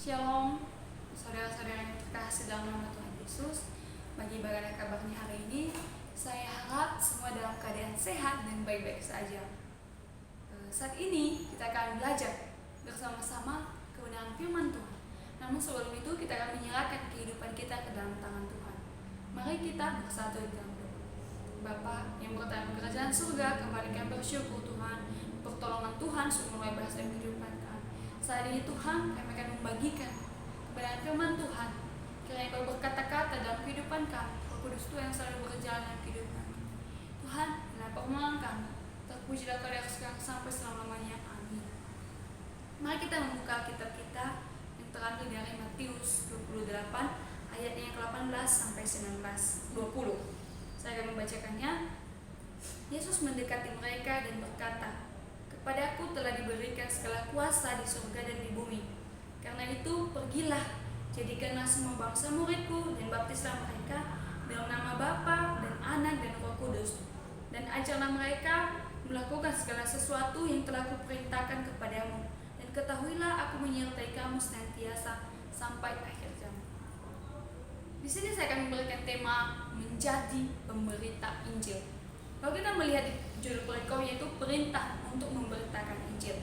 Shalom, saudara-saudara yang terkasih dalam nama Tuhan Yesus. Bagaimana kabarnya hari ini? Saya harap semua dalam keadaan sehat dan baik-baik saja. Saat ini kita akan belajar bersama-sama kebenaran firman Tuhan. Namun sebelum itu kita akan menyerahkan kehidupan kita ke dalam tangan Tuhan. Mari kita bersatu di dalam doa. Bapa yang berada di kerajaan surga, kembali kami bersyukur Tuhan, pertolongan Tuhan sungguh luar biasa dalam kehidupan kami. Saat ini Tuhan, kami akan membagikan kebenaran firman Tuhan. Kiranya Kau berkata-kata dalam kehidupan kami, Roh Kudus Tuhan yang selalu berjalan dalam kehidupan kami. Tuhan, dalam permohonan kami, terpujilah Kau dari sekarang sampai selama-lamanya. Amin. Mari kita membuka kitab kita yang terambil dari Matius 28 ayatnya yang ke-18 sampai 20. Saya akan membacakannya. Yesus mendekati mereka dan berkata, "Kepadaku telah diberikan segala kuasa di surga dan di bumi. Karena itu pergilah, jadikanlah semua bangsa muridku dan baptislah mereka dalam nama Bapa dan Anak dan Roh Kudus. Dan ajarlah mereka melakukan segala sesuatu yang telah kuperintahkan kepadamu. Dan ketahuilah aku menyertai kamu senantiasa sampai akhir zaman." Di sini saya akan memberikan tema menjadi pemberita Injil. Kalau kita melihat di judul perikop yaitu perintah untuk memberitakan Injil.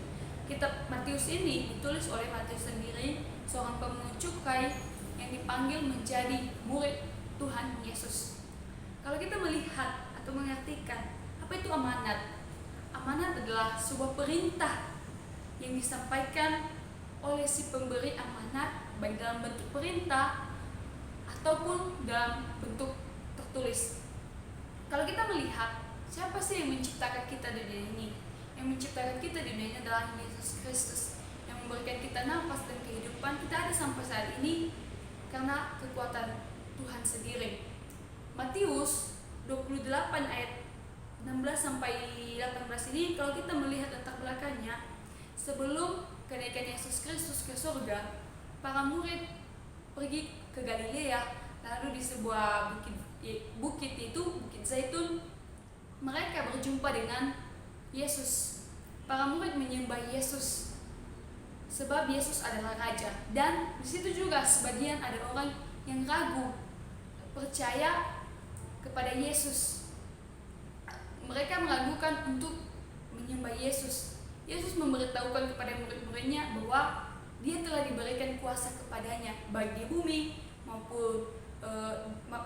Kitab Matius ini ditulis oleh Matius sendiri, seorang pemungut cukai yang dipanggil menjadi murid Tuhan Yesus. Kalau kita melihat atau mengartikan apa itu amanat? Amanat adalah sebuah perintah yang disampaikan oleh si pemberi amanat, baik dalam bentuk perintah ataupun dalam bentuk tertulis. Kalau kita melihat siapa sih yang menciptakan kita di dunia ini? Yang menciptakan kita di dunia ini adalah Yesus Kristus, yang memberikan kita nafas dan kehidupan. Kita ada sampai saat ini karena kekuatan Tuhan sendiri. Matius 28 ayat 16 sampai 18 ini, kalau kita melihat latar belakangnya, sebelum kenaikan Yesus Kristus ke surga, para murid pergi ke Galilea, lalu di sebuah bukit itu Bukit Zaitun, mereka berjumpa dengan Yesus. Para murid menyembah Yesus sebab Yesus adalah raja. Dan di situ juga sebagian ada orang yang ragu percaya kepada Yesus. Mereka meragukan untuk menyembah Yesus. Yesus memberitahukan kepada murid-muridnya bahwa Dia telah diberikan kuasa kepadanya, baik di bumi maupun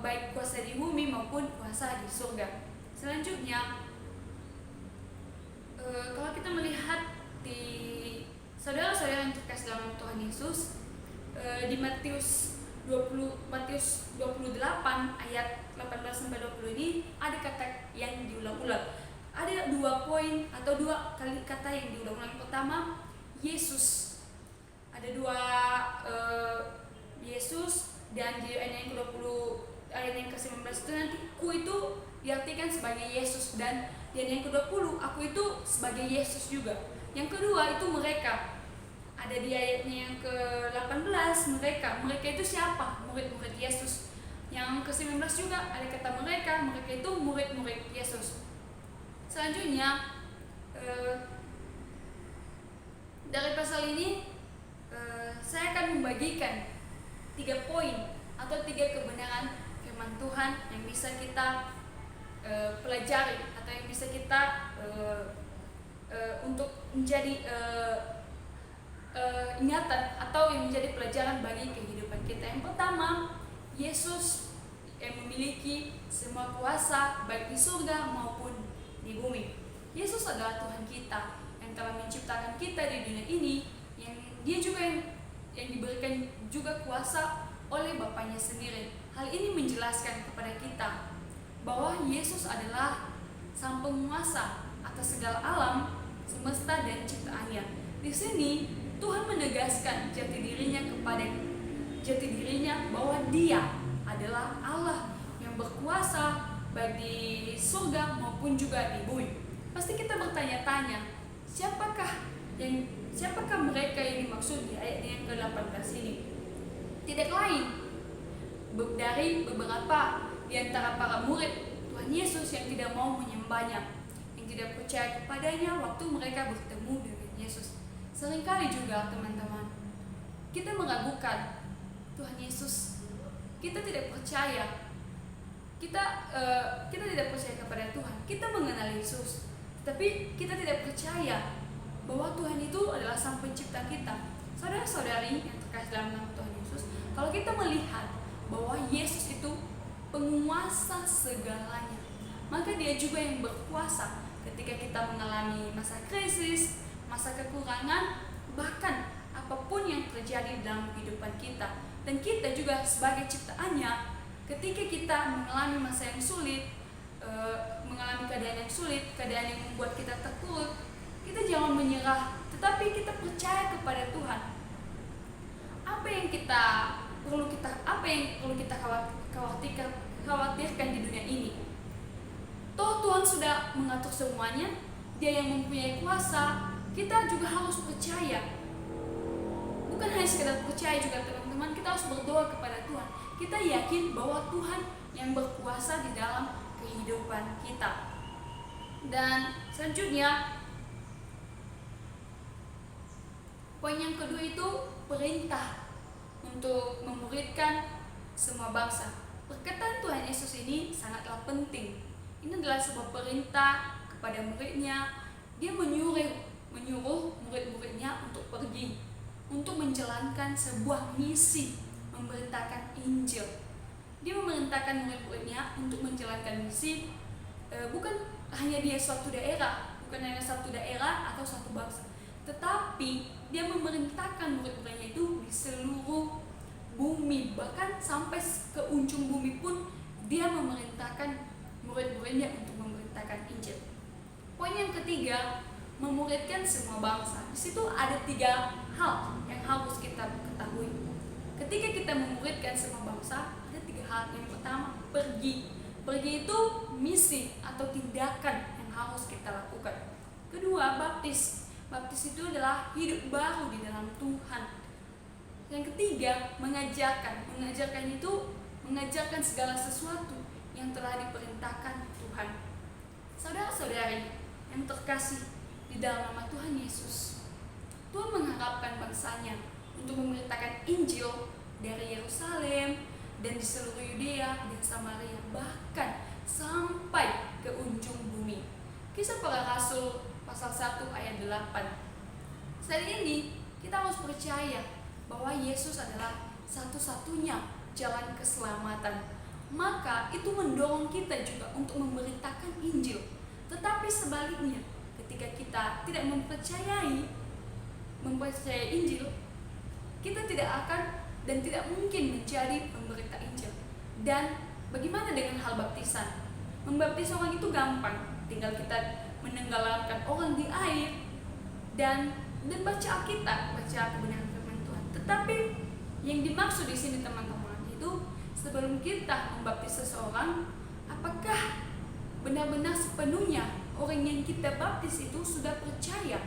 baik kuasa di bumi maupun kuasa di surga. Selanjutnya, kalau kita melihat di saudara-saudara yang terkasih dalam Tuhan Yesus, di Matius 28 ayat 18 sampai 20 ini ada kata yang diulang-ulang. Ada 2 poin atau 2 kali kata yang diulang-ulang. Yang pertama, Yesus. Ada 2 Yesus, dan di ayat yang ke-20 ayat yang ke-19 itu nanti ku itu diartikan sebagai Yesus, dan di ayat yang ke-20 aku itu sebagai Yesus juga. Yang kedua itu mereka. Ada di ayatnya yang ke-18 mereka itu siapa? Murid-murid Yesus. Yang ke-19 juga ada kata mereka itu murid-murid Yesus. Selanjutnya, dari pasal ini saya akan membagikan 3 poin atau 3 kebenaran firman Tuhan yang bisa kita pelajari atau yang bisa kita untuk menjadi ingatan atau yang menjadi pelajaran bagi kehidupan kita. Yang pertama, Yesus yang memiliki semua kuasa baik di surga maupun di bumi. Yesus adalah Tuhan kita yang telah menciptakan kita di dunia ini, yang Dia juga yang diberikan juga kuasa oleh Bapaknya sendiri. Hal ini menjelaskan kepada kita bahwa Yesus adalah Sang Penguasa atas segala alam, semesta dan ciptaannya. Di sini Tuhan menegaskan jati dirinya bahwa Dia adalah Allah yang berkuasa baik di surga maupun juga di bumi. Pasti kita bertanya-tanya, siapakah mereka yang dimaksud di ayat yang ke-18 ini? Tidak lain dari beberapa di antara para murid Tuhan Yesus yang tidak mau menyembahnya, yang tidak percaya kepadanya waktu mereka bertemu dengan Yesus. Seringkali juga teman-teman, kita meragukan Tuhan Yesus, kita tidak percaya, kita tidak percaya kepada Tuhan. Kita mengenal Yesus, tapi kita tidak percaya bahwa Tuhan itu adalah Sang Pencipta kita. Saudara-saudari yang terkasih dalam nama Tuhan Yesus, kalau kita melihat bahwa Yesus itu penguasa segalanya, maka Dia juga yang berkuasa ketika kita mengalami masa krisis, masa kekurangan, bahkan apapun yang terjadi dalam kehidupan kita. Dan kita juga sebagai ciptaannya, ketika kita mengalami masa yang sulit, mengalami keadaan yang sulit, keadaan yang membuat kita terpuruk, kita jangan menyerah, tetapi kita percaya kepada Tuhan. Apa yang perlu kita khawatirkan di dunia ini? Toh Tuhan sudah mengatur semuanya, Dia yang mempunyai kuasa. Kita juga harus percaya. Bukan hanya sekedar percaya juga teman-teman, kita harus berdoa kepada Tuhan. Kita yakin bahwa Tuhan yang berkuasa di dalam kehidupan kita. Dan selanjutnya, poin yang kedua itu perintah untuk memuridkan semua bangsa. Perkataan Tuhan Yesus ini sangatlah penting. Ini adalah sebuah perintah kepada muridnya. Dia menyuruh murid-muridnya untuk pergi, untuk menjalankan sebuah misi, memerintahkan Injil. Dia memerintahkan murid-muridnya untuk menjalankan misi, bukan hanya di suatu daerah, bukan hanya satu daerah atau satu bangsa, tetapi Dia memerintahkan murid-muridnya itu di seluruh bumi, bahkan sampai ke ujung bumi pun Dia memerintahkan murid-muridnya untuk memerintahkan Injil. Poin yang ketiga, memuridkan semua bangsa. Di situ ada 3 hal yang harus kita ketahui. Ketika kita memuridkan semua bangsa, ada 3 hal. Yang pertama, pergi. Pergi itu misi atau tindakan yang harus kita lakukan. Kedua, baptis. Baptis itu adalah hidup baru di dalam Tuhan. Yang ketiga, mengajarkan. Mengajarkan itu mengajarkan segala sesuatu yang telah diperintahkan Tuhan. Saudara-saudari yang terkasih di dalam nama Tuhan Yesus, Tuhan mengharapkan bangsanya untuk memberitakan Injil dari Yerusalem dan di seluruh Yudea dan Samaria, bahkan sampai ke ujung bumi. Kisah Para Rasul pasal 1 ayat 8. Saat ini kita harus percaya bahwa Yesus adalah satu-satunya jalan keselamatan. Maka itu mendorong kita juga untuk memberitakan Injil. Tetapi sebaliknya, ketika kita tidak mempercayai Injil, kita tidak akan dan tidak mungkin menjadi pemberita Injil. Dan bagaimana dengan hal baptisan? Membaptis orang itu gampang, tinggal kita menenggelamkan orang di air dan baca Alkitab, baca kebenaran firman Tuhan. Tetapi yang dimaksud di sini teman-teman itu, sebelum kita membaptis seseorang, apakah benar-benar sepenuhnya orang yang kita baptis itu sudah percaya,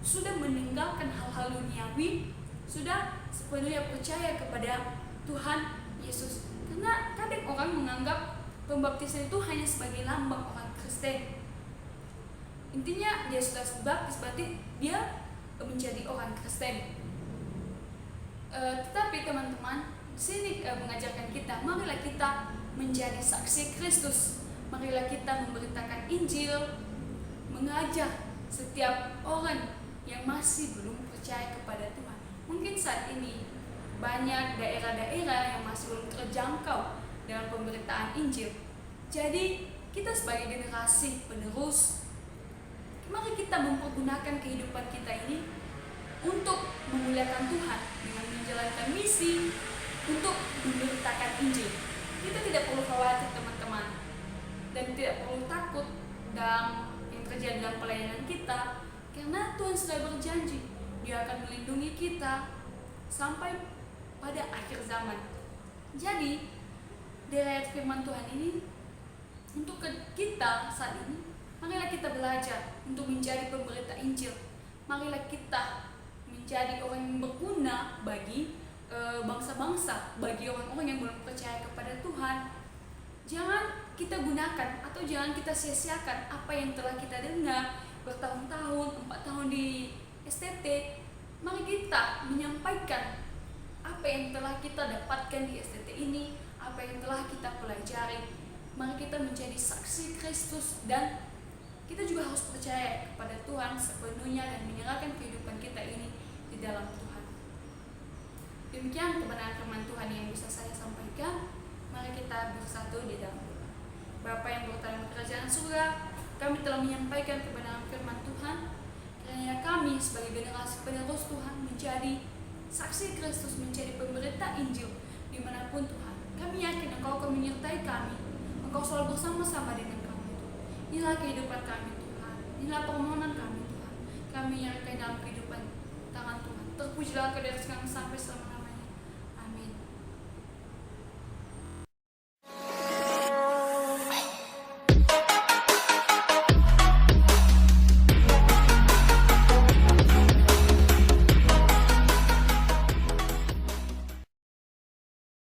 sudah meninggalkan hal-hal duniawi, sudah sepenuhnya percaya kepada Tuhan Yesus? Karena kadang orang menganggap pembaptisan itu hanya sebagai lambang orang Kristen. Intinya dia sudah baptis berarti dia menjadi orang Kristen. Tetapi teman-teman, di sini mengajarkan kita, marilah kita menjadi saksi Kristus. Marilah kita memberitakan Injil, mengajar setiap orang yang masih belum percaya kepada Tuhan. Mungkin saat ini banyak daerah-daerah yang masih belum terjangkau dalam pemberitaan Injil. Jadi kita sebagai generasi penerus, mari kita mempergunakan kehidupan kita ini untuk memuliakan Tuhan dengan menjalankan misi untuk memberitakan Injil. Kita tidak perlu khawatir teman-teman, dan tidak perlu takut dalam yang terjadi dalam pelayanan kita, karena Tuhan sudah berjanji Dia akan melindungi kita sampai pada akhir zaman. Jadi dari ayat firman Tuhan ini untuk kita saat ini, marilah kita belajar untuk menjadi pemberita Injil. Marilah kita menjadi orang yang berguna bagi bangsa-bangsa, bagi orang-orang yang belum percaya kepada Tuhan. Jangan kita gunakan atau jangan kita sia-siakan apa yang telah kita dengar bertahun-tahun, 4 tahun di STT. Mari kita menyampaikan apa yang telah kita dapatkan di STT ini, apa yang telah kita pelajari. Mari kita menjadi saksi Kristus, dan kita juga harus percaya kepada Tuhan sepenuhnya dan menyerahkan kehidupan kita ini di dalam Tuhan. Demikian kebenaran firman Tuhan yang bisa saya sampaikan. Mari kita bersatu di dalam doa. Bapa yang berada di kerajaan surga, kami telah menyampaikan kebenaran firman Tuhan. Kiranya kami sebagai generasi penerus Tuhan menjadi saksi Kristus, menjadi pemberita Injil dimanapun Tuhan. Kami yakin Engkau akan menyertai kami. Engkau selalu bersama-sama dengan kami Tuhan. Inilah kehidupan kami Tuhan. Inilah permohonan kami Tuhan. Kami nyerahkan dalam kehidupan tangan Tuhan. Terpujilah Kau dari sekarang sampai selama